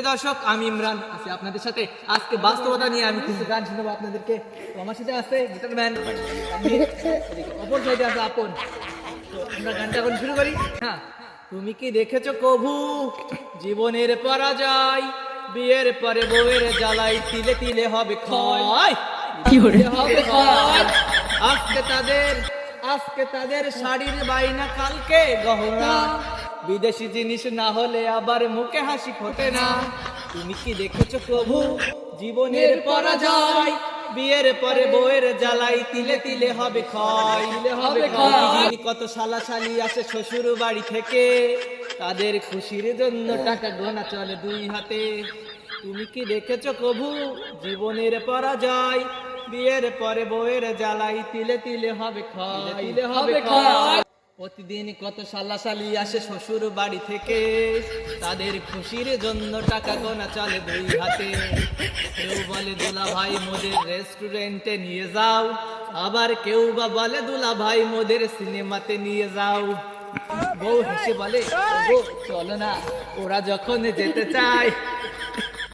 প্রিয় দর্শক, আমি ইমরান আছি আপনাদের সাথে। আজকে বাস্তবতা নিয়ে আমি কিছু গান শোনাবো আপনাদেরকে। তো আমার সাথে আছে গিটারম্যান, অপর সাইডে আছে আপন। তো আমরা গানটা এখন শুরু করি। হ্যাঁ, তুমি কি দেখেছো কভু জীবনের পরাজয়? বিয়ের পরে বউয়ের জ্বালাই, তিলে তিলে হবে ক্ষয়, হবে ক্ষয়। আজকে তাদের শাড়ির বাইনা, কালকে গহনা। বিদেশি জিনিস না হলে আবার মুখে হাসি ফোটে না। তুমি কি দেখেছো প্রভু জীবনের পরাজয়? বিয়ের পরে বউয়ের জ্বালাই, তিলে তিলে হবে ক্ষয়, প্রতিদিন কত শালাশালি আসে শ্বশুর বাড়ি থেকে, তাদের খুশির জন্য টাকা গোনা চলে দুই হাতে। তুমি কি দেখেছো প্রভু জীবনের পরাজয়? বিয়ের পরে বউয়ের জ্বালাই, তিলে তিলে হবে ক্ষয়। প্রতিদিন কত শালাশালি আসে শ্বশুর বাড়ি থেকে, তাদের খুশির জন্য টাকা গোনা চলে দুই হাতে। কেউ বলে দুলা ভাই মোদের রেস্টুরেন্টে নিয়ে যাও, আবার কেউ বা বলে দুলা ভাই মোদের সিনেমাতে নিয়ে যাও। বউ হেসে বলে, "ওগো, চলো না, ওরা যখন যেতে চায়